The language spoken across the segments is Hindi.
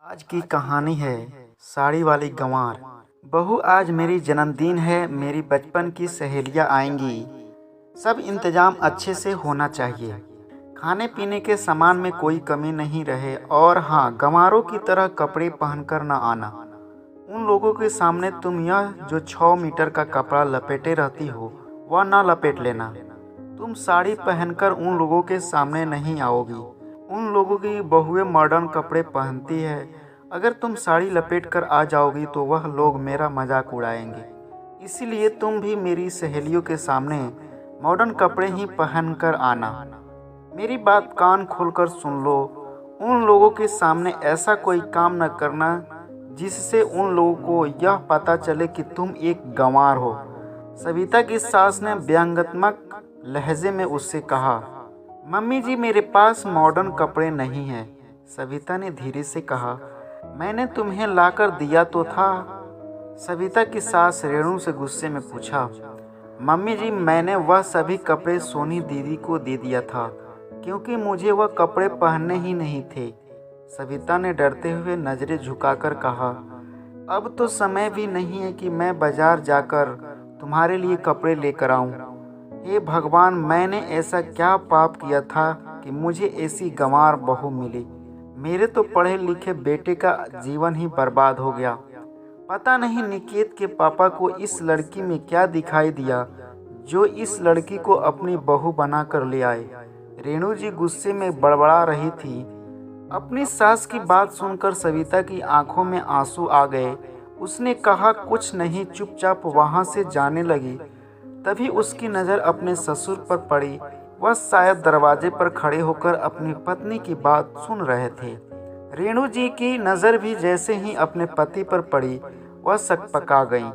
आज की कहानी है साड़ी वाली गंवार। बहू, आज मेरी जन्मदिन है। मेरी बचपन की सहेलियां आएंगी। सब इंतजाम अच्छे से होना चाहिए। खाने पीने के सामान में कोई कमी नहीं रहे। और हाँ, गंवारों की तरह कपड़े पहनकर न आना। उन लोगों के सामने तुम यह जो 6 मीटर का कपड़ा लपेटे रहती हो वह न लपेट लेना। तुम साड़ी पहनकर उन लोगों के सामने नहीं आओगी। उन लोगों की बहुएं मॉडर्न कपड़े पहनती है। अगर तुम साड़ी लपेट कर आ जाओगी तो वह लोग मेरा मजाक उड़ाएंगे। इसीलिए तुम भी मेरी सहेलियों के सामने मॉडर्न कपड़े ही पहन कर आना। मेरी बात कान खोलकर सुन लो। उन लोगों के सामने ऐसा कोई काम न करना जिससे उन लोगों को यह पता चले कि तुम एक गंवार हो। सविता की सास ने व्यंग्यात्मक लहजे में उससे कहा, मम्मी जी, मेरे पास मॉडर्न कपड़े नहीं हैं। सविता ने धीरे से कहा, मैंने तुम्हें लाकर दिया तो था। सविता की सास रेणु से गुस्से में पूछा, मम्मी जी, मैंने वह सभी कपड़े सोनी दीदी को दे दिया था क्योंकि मुझे वह कपड़े पहनने ही नहीं थे। सविता ने डरते हुए नजरें झुकाकर कहा, अब तो समय भी नहीं है कि मैं बाजार जाकर तुम्हारे लिए कपड़े लेकर आऊं। हे भगवान, मैंने ऐसा क्या पाप किया था कि मुझे ऐसी गंवार बहू मिली। मेरे तो पढ़े लिखे बेटे का जीवन ही बर्बाद हो गया। पता नहीं निकेत के पापा को इस लड़की में क्या दिखाई दिया जो इस लड़की को अपनी बहू बनाकर ले आए। रेणु जी गुस्से में बड़बड़ा रही थी। अपनी सास की बात सुनकर सविता की आंखों में आंसू आ गए। उसने कहा, कुछ नहीं, चुपचाप वहां से जाने लगी। तभी उसकी नज़र अपने ससुर पर पड़ी। वह शायद दरवाजे पर खड़े होकर अपनी पत्नी की बात सुन रहे थे। रेणु जी की नज़र भी जैसे ही अपने पति पर पड़ी वह सकपका गईं।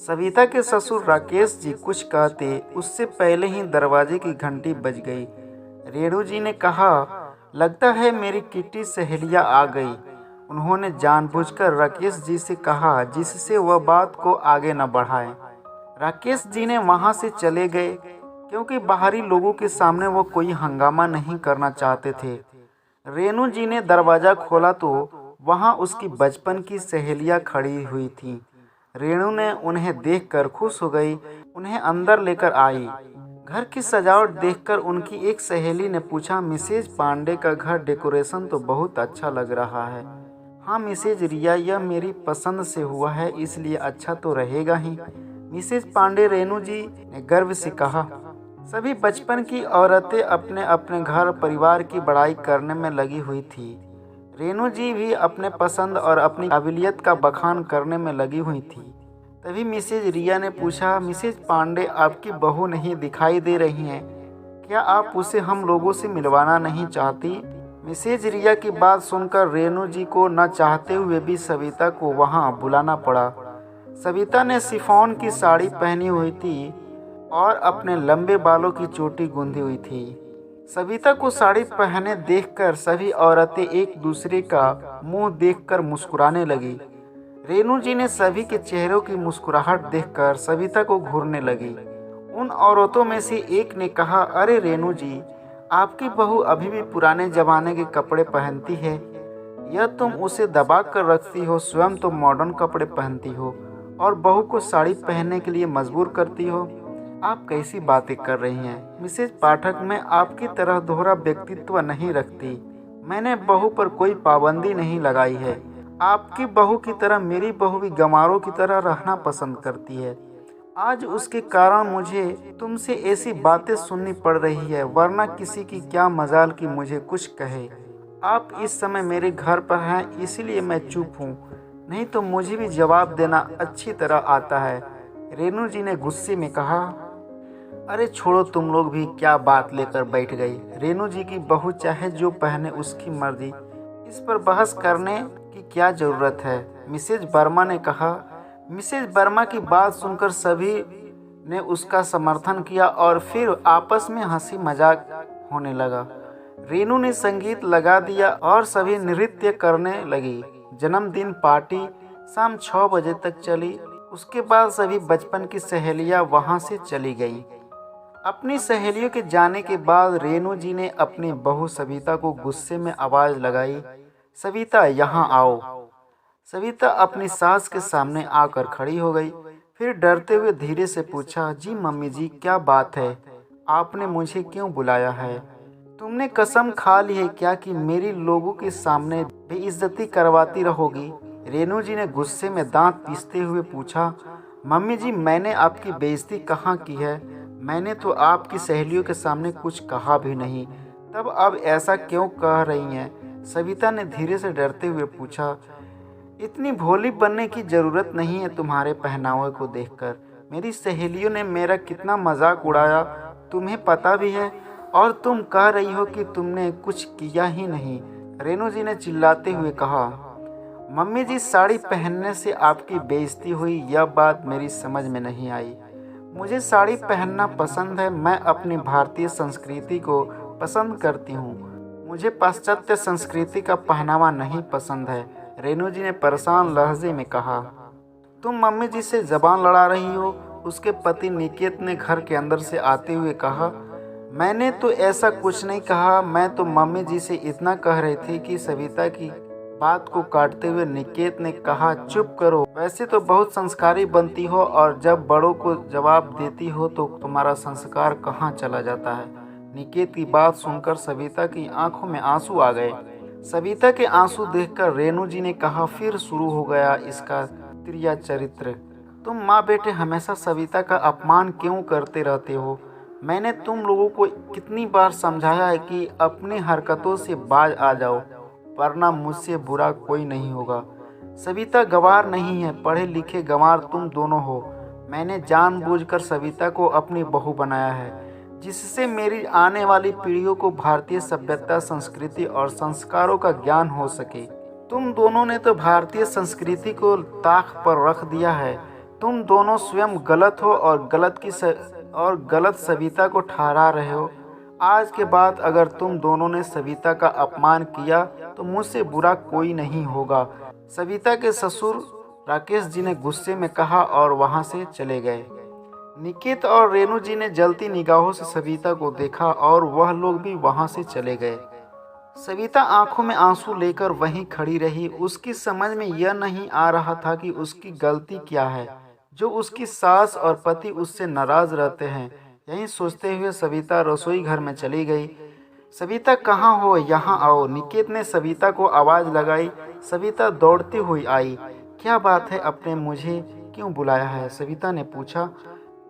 सविता के ससुर राकेश जी कुछ कहते उससे पहले ही दरवाजे की घंटी बज गई। रेणु जी ने कहा, लगता है मेरी किट्टी सहेलियां आ गई। उन्होंने जानबूझकर राकेश जी से कहा जिससे वह बात को आगे न बढ़ाए। राकेश जी ने वहां से चले गए क्योंकि बाहरी लोगों के सामने वो कोई हंगामा नहीं करना चाहते थे। रेणु जी ने दरवाज़ा खोला तो वहां उसकी बचपन की सहेलियां खड़ी हुई थीं। रेणु ने उन्हें देखकर खुश हो गई, उन्हें अंदर लेकर आई। घर की सजावट देखकर उनकी एक सहेली ने पूछा, मिसेज पांडे का घर डेकोरेशन तो बहुत अच्छा लग रहा है। हाँ मिसेज रिया, यह मेरी पसंद से हुआ है, इसलिए अच्छा तो रहेगा ही। मिसेज पांडे, रेणु जी ने गर्व से कहा। सभी बचपन की औरतें अपने अपने घर परिवार की बड़ाई करने में लगी हुई थी। रेणु जी भी अपने पसंद और अपनी काबिलियत का बखान करने में लगी हुई थी। तभी मिसेज रिया ने पूछा, मिसेज पांडे, आपकी बहू नहीं दिखाई दे रही हैं, क्या आप उसे हम लोगों से मिलवाना नहीं चाहती? मिसेज रिया की बात सुनकर रेणु जी को न चाहते हुए भी सविता को वहां बुलाना पड़ा। सविता ने शिफॉन की साड़ी पहनी हुई थी और अपने लंबे बालों की चोटी गूंधी हुई थी। सविता को साड़ी पहने देखकर सभी औरतें एक दूसरे का मुंह देखकर मुस्कुराने लगी। रेणु जी ने सभी के चेहरों की मुस्कुराहट देखकर सविता को घूरने लगी। उन औरतों में से एक ने कहा, अरे रेणु जी, आपकी बहू अभी भी पुराने जमाने के कपड़े पहनती है। यह तुम उसे दबा कर रखती हो, स्वयं तो मॉडर्न कपड़े पहनती हो और बहू को साड़ी पहनने के लिए मजबूर करती हो। आप कैसी बातें कर रही हैं? मिसेज पाठक, मैं आपकी तरह दोहरा व्यक्तित्व नहीं रखती। मैंने बहू पर कोई पाबंदी नहीं लगाई है। आपकी बहू की तरह मेरी बहू भी गंवारों की तरह रहना पसंद करती है। आज उसके कारण मुझे तुमसे ऐसी बातें सुननी पड़ रही है, वरना किसी की क्या मजाल कि मुझे कुछ कहे। आप इस समय मेरे घर पर हैं, इसीलिए मैं चुप हूँ, नहीं तो मुझे भी जवाब देना अच्छी तरह आता है। रेणु जी ने गुस्से में कहा। अरे छोड़ो, तुम लोग भी क्या बात लेकर बैठ गई। रेणु जी की बहू चाहे जो पहने उसकी मर्जी, इस पर बहस करने की क्या जरूरत है? मिसेज वर्मा ने कहा। मिसेज वर्मा की बात सुनकर सभी ने उसका समर्थन किया और फिर आपस में हंसी मजाक होने लगा। रेणु ने संगीत लगा दिया और सभी नृत्य करने लगी। जन्मदिन पार्टी शाम 6 बजे तक चली। उसके बाद सभी बचपन की सहेलियां वहां से चली गईं। अपनी सहेलियों के जाने के बाद रेणु जी ने अपनी बहू सविता को गुस्से में आवाज़ लगाई। सविता यहाँ आओ। सविता अपनी सास के सामने आकर खड़ी हो गई। फिर डरते हुए धीरे से पूछा, जी मम्मी जी, क्या बात है? आपने मुझे क्यों बुलाया है? तुमने कसम खा ली है क्या कि मेरी लोगों के सामने बेइज्जती करवाती रहोगी? रेनू जी ने गुस्से में दांत पीसते हुए पूछा। मम्मी जी, मैंने आपकी बेइज्जती कहाँ की है? मैंने तो आपकी सहेलियों के सामने कुछ कहा भी नहीं, तब अब ऐसा क्यों कह रही हैं? सविता ने धीरे से डरते हुए पूछा। इतनी भोली बनने की ज़रूरत नहीं है। तुम्हारे पहनावे को देखकर मेरी सहेलियों ने मेरा कितना मजाक उड़ाया तुम्हें पता भी है, और तुम कह रही हो कि तुमने कुछ किया ही नहीं। रेनू जी ने चिल्लाते हुए कहा। मम्मी जी, साड़ी पहनने से आपकी बेइज्जती हुई, यह बात मेरी समझ में नहीं आई। मुझे साड़ी पहनना पसंद है। मैं अपनी भारतीय संस्कृति को पसंद करती हूँ। मुझे पाश्चात्य संस्कृति का पहनावा नहीं पसंद है। रेनू जी ने परेशान लहजे में कहा। तुम मम्मी जी से जबान लड़ा रही हो? उसके पति निकेत ने घर के अंदर से आते हुए कहा। मैंने तो ऐसा कुछ नहीं कहा। मैं तो मम्मी जी से इतना कह रही थी कि सविता की बात को काटते हुए निकेत ने कहा, चुप करो। वैसे तो बहुत संस्कारी बनती हो, और जब बड़ों को जवाब देती हो तो तुम्हारा संस्कार कहाँ चला जाता है? निकेत की बात सुनकर सविता की आंखों में आंसू आ गए। सविता के आंसू देखकर रेनू जी ने कहा, फिर शुरू हो गया इसका तिरिया चरित्र। तुम माँ बेटे हमेशा सविता का अपमान क्यों करते रहते हो? मैंने तुम लोगों को कितनी बार समझाया है कि अपनी हरकतों से बाज आ जाओ, वरना मुझसे बुरा कोई नहीं होगा। सविता गंवार नहीं है, पढ़े लिखे गंवार तुम दोनों हो। मैंने जानबूझकर सविता को अपनी बहू बनाया है, जिससे मेरी आने वाली पीढ़ियों को भारतीय सभ्यता, संस्कृति और संस्कारों का ज्ञान हो सके। तुम दोनों ने तो भारतीय संस्कृति को ताक पर रख दिया है। तुम दोनों स्वयं गलत हो और गलत सविता को ठहरा रहे हो। आज के बाद अगर तुम दोनों ने सविता का अपमान किया तो मुझसे बुरा कोई नहीं होगा। सविता के ससुर राकेश जी ने गुस्से में कहा और वहां से चले गए। निकेत और रेनू जी ने जलती निगाहों से सविता को देखा और वह लोग भी वहां से चले गए। सविता आंखों में आंसू लेकर वहीं खड़ी रही। उसकी समझ में यह नहीं आ रहा था कि उसकी गलती क्या है जो उसकी सास और पति उससे नाराज रहते हैं। यही सोचते हुए सविता रसोई घर में चली गई। सविता, कहाँ हो? यहाँ आओ। निकेत ने सविता को आवाज़ लगाई। सविता दौड़ती हुई आई। क्या बात है, आपने मुझे क्यों बुलाया है? सविता ने पूछा।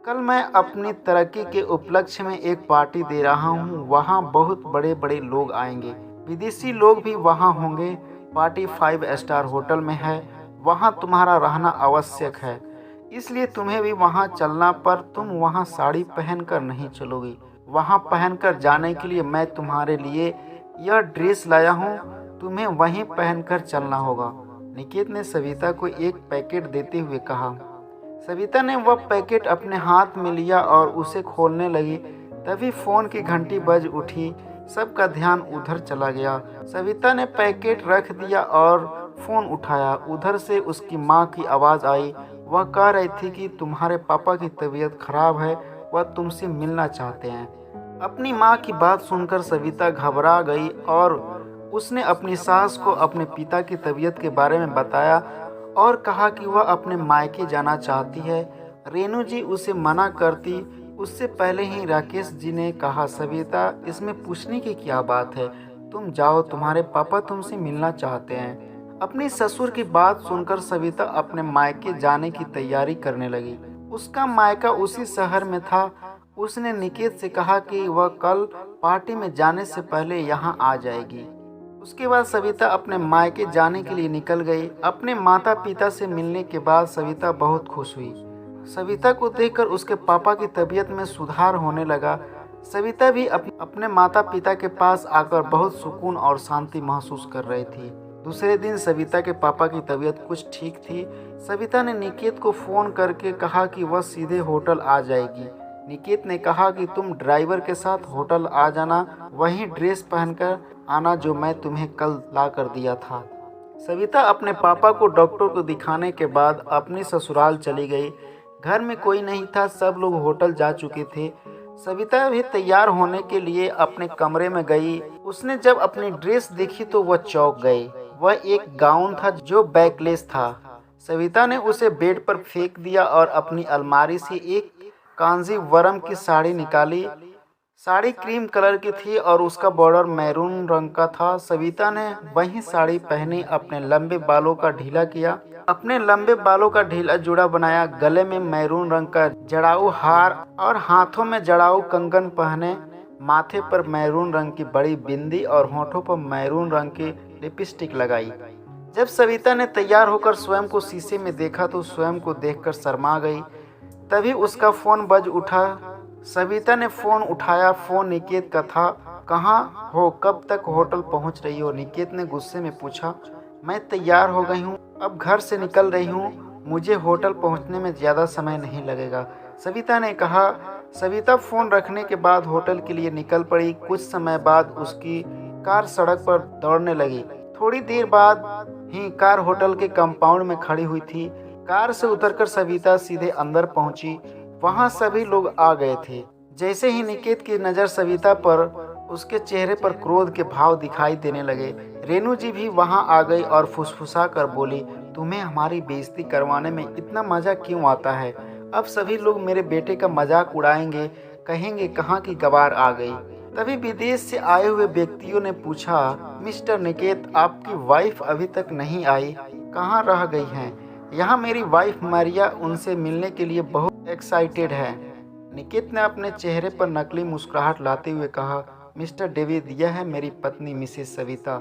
कल मैं अपनी तरक्की के उपलक्ष्य में एक पार्टी दे रहा हूँ। वहाँ बहुत बड़े बड़े लोग आएंगे, विदेशी लोग भी वहाँ होंगे। पार्टी 5 स्टार होटल में है। वहाँ तुम्हारा रहना आवश्यक है, इसलिए तुम्हें भी वहाँ चलना, पर तुम वहाँ साड़ी पहनकर नहीं चलोगी। वहाँ पहनकर जाने के लिए मैं तुम्हारे लिए यह ड्रेस लाया हूँ, तुम्हें वहीं पहनकर चलना होगा। निकेत ने सविता को एक पैकेट देते हुए कहा। सविता ने वह पैकेट अपने हाथ में लिया और उसे खोलने लगी। तभी फोन की घंटी बज उठी। सबका ध्यान उधर चला गया। सविता ने पैकेट रख दिया और फोन उठाया। उधर से उसकी माँ की आवाज़ आई। वह कह रही थी कि तुम्हारे पापा की तबीयत खराब है, वह तुमसे मिलना चाहते हैं। अपनी माँ की बात सुनकर सविता घबरा गई और उसने अपनी सास को अपने पिता की तबीयत के बारे में बताया और कहा कि वह अपने मायके जाना चाहती है। रेनू जी उसे मना करती। उससे पहले ही राकेश जी ने कहा, सविता, इसमें पूछने की क्या बात है? तुम जाओ, तुम्हारे पापा तुमसे मिलना चाहते हैं। अपनी ससुर की बात सुनकर सविता अपने मायके जाने की तैयारी करने लगी। उसका मायका उसी शहर में था। उसने निकेत से कहा कि वह कल पार्टी में जाने से पहले यहाँ आ जाएगी। उसके बाद सविता अपने मायके जाने के लिए निकल गई। अपने माता पिता से मिलने के बाद सविता बहुत खुश हुई। सविता को देखकर उसके पापा की तबीयत में सुधार होने लगा। सविता भी अपने माता पिता के पास आकर बहुत सुकून और शांति महसूस कर रही थी। दूसरे दिन सविता के पापा की तबीयत कुछ ठीक थी। सविता ने निकेत को फ़ोन करके कहा कि वह सीधे होटल आ जाएगी। निकेत ने कहा कि तुम ड्राइवर के साथ होटल आ जाना, वही ड्रेस पहनकर आना जो मैं तुम्हें कल ला कर दिया था। सविता अपने पापा को डॉक्टर को दिखाने के बाद अपनी ससुराल चली गई। घर में कोई नहीं था, सब लोग होटल जा चुके थे। सविता भी तैयार होने के लिए अपने कमरे में गई। उसने जब अपनी ड्रेस देखी तो वह चौंक गई। वह एक गाउन था जो बैकलेस था। सविता ने उसे बेड पर फेंक दिया और अपनी अलमारी से एक कांजीवरम की साड़ी निकाली। साड़ी क्रीम कलर की थी और उसका बॉर्डर मैरून रंग का था। सविता ने वही साड़ी पहनी, अपने लंबे बालों का ढीला किया, अपने लंबे बालों का ढीला जूड़ा बनाया, गले में मैरून रंग का जड़ाऊ हार और हाथों में जड़ाऊ कंगन पहने, माथे पर मैरून रंग की बड़ी बिंदी और होठों पर मैरून रंग की लिपस्टिक लगाई। जब सविता ने तैयार होकर स्वयं को शीशे में देखा तो स्वयं को देखकर शर्मा गई। तभी उसका फोन बज उठा। सविता ने फोन उठाया। फोन निकेत का था। कहाँ हो, कब तक होटल पहुँच रही हो? निकेत ने गुस्से में पूछा। मैं तैयार हो गई हूँ, अब घर से निकल रही हूँ, मुझे होटल पहुँचने में ज़्यादा समय नहीं लगेगा, सविता ने कहा। सविता फोन रखने के बाद होटल के लिए निकल पड़ी। कुछ समय बाद उसकी कार सड़क पर दौड़ने लगी। थोड़ी देर बाद ही कार होटल के कंपाउंड में खड़ी हुई थी। कार से उतरकर सविता सीधे अंदर पहुंची। वहां सभी लोग आ गए थे। जैसे ही निकेत की नज़र सविता पर, उसके चेहरे पर क्रोध के भाव दिखाई देने लगे। रेणु जी भी वहां आ गई और फुसफुसा कर बोली, तुम्हें हमारी बेइज्जती करवाने में इतना मजा क्यों आता है? अब सभी लोग मेरे बेटे का मजाक उड़ाएंगे, कहेंगे कहाँ की गवार आ गई। तभी विदेश से आए हुए व्यक्तियों ने पूछा, मिस्टर निकेत, आपकी वाइफ अभी तक नहीं आई, कहाँ रह गई हैं? यहाँ मेरी वाइफ मारिया उनसे मिलने के लिए बहुत एक्साइटेड है। निकेत ने अपने चेहरे पर नकली मुस्कुराहट लाते हुए कहा, मिस्टर डेविड, यह है मेरी पत्नी मिसेस सविता।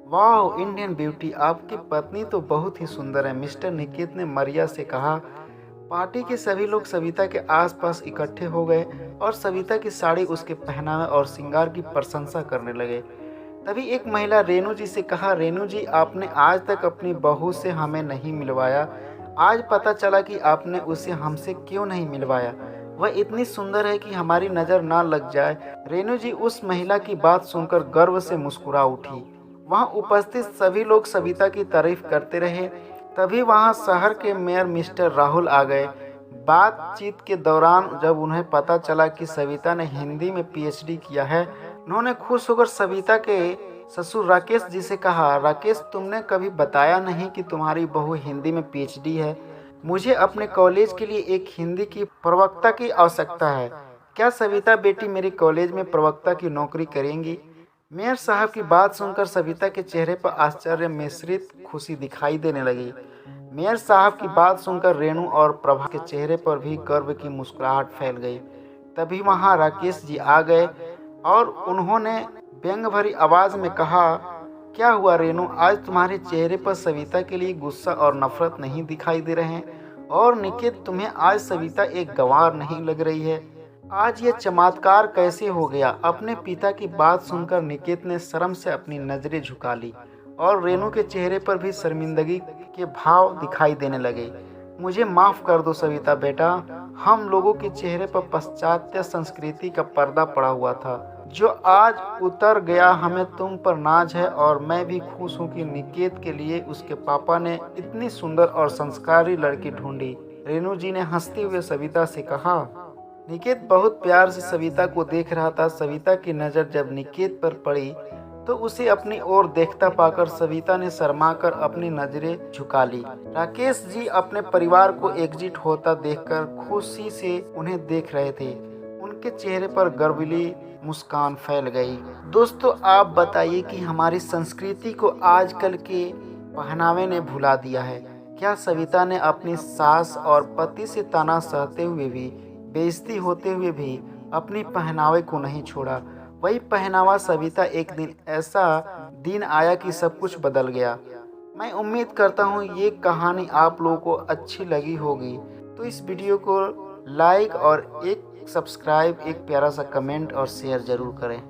वाह इंडियन ब्यूटी, आपकी पत्नी तो बहुत ही सुंदर है, मिस्टर निकेत ने मारिया से कहा। पार्टी के सभी लोग सविता के आसपास इकट्ठे हो गए और सविता की साड़ी, उसके पहनावे और श्रृंगार की प्रशंसा करने लगे। तभी एक महिला रेणु जी से कहा, रेणु जी, आपने आज तक अपनी बहू से हमें नहीं मिलवाया। आज पता चला कि आपने उसे हमसे क्यों नहीं मिलवाया। वह इतनी सुंदर है कि हमारी नज़र ना लग जाए। रेणु जी उस महिला की बात सुनकर गर्व से मुस्कुरा उठी। वहां उपस्थित सभी लोग सविता की तारीफ करते रहे। तभी वहां शहर के मेयर मिस्टर राहुल आ गए। बातचीत के दौरान जब उन्हें पता चला कि सविता ने हिंदी में पीएचडी किया है, उन्होंने खुश होकर सविता के ससुर राकेश जी से कहा, राकेश, तुमने कभी बताया नहीं कि तुम्हारी बहू हिंदी में पीएचडी है। मुझे अपने कॉलेज के लिए एक हिंदी की प्रवक्ता की आवश्यकता है। क्या सविता बेटी मेरे कॉलेज में प्रवक्ता की नौकरी करेंगी? मेयर साहब की बात सुनकर सविता के चेहरे पर आश्चर्य मिश्रित खुशी दिखाई देने लगी। मेयर साहब की बात सुनकर रेणु और प्रभा के चेहरे पर भी गर्व की मुस्कुराहट फैल गई। तभी वहां राकेश जी आ गए और उन्होंने व्यंग भरी आवाज में कहा, क्या हुआ रेणु, आज तुम्हारे चेहरे पर सविता के लिए गुस्सा और नफरत नहीं दिखाई दे रहे हैं? और निकेत, तुम्हें आज सविता एक गंवार नहीं लग रही है? आज ये चमत्कार कैसे हो गया? अपने पिता की बात सुनकर निकेत ने शर्म से अपनी नजरें झुका ली और रेणु के चेहरे पर भी शर्मिंदगी के भाव दिखाई देने लगे। मुझे माफ कर दो सविता बेटा, हम लोगों के चेहरे पर पाश्चात्य संस्कृति का पर्दा पड़ा हुआ था जो आज उतर गया। हमें तुम पर नाज है और मैं भी खुश हूँ कि निकेत के लिए उसके पापा ने इतनी सुंदर और संस्कारी लड़की ढूंढी। रेणु जी ने हंसते हुए सविता से कहा। निकेत बहुत प्यार से सविता को देख रहा था। सविता की नज़र जब निकेत पर पड़ी तो उसे अपनी ओर देखता पाकर सविता ने शर्माकर अपनी नजरें झुका ली। राकेश जी अपने परिवार को एकजुट होता देखकर खुशी से उन्हें देख रहे थे। उनके चेहरे पर गर्वीली मुस्कान फैल गई। दोस्तों, आप बताइए कि हमारी संस्कृति को आजकल के पहनावे ने भुला दिया है। क्या सविता ने अपनी सास और पति से ताना सहते हुए भी, बेइज्जती होते हुए भी अपनी पहनावे को नहीं छोड़ा? वही पहनावा सविता, एक दिन ऐसा दिन आया कि सब कुछ बदल गया। मैं उम्मीद करता हूँ ये कहानी आप लोगों को अच्छी लगी होगी। तो इस वीडियो को लाइक और एक सब्सक्राइब, एक प्यारा सा कमेंट और शेयर ज़रूर करें।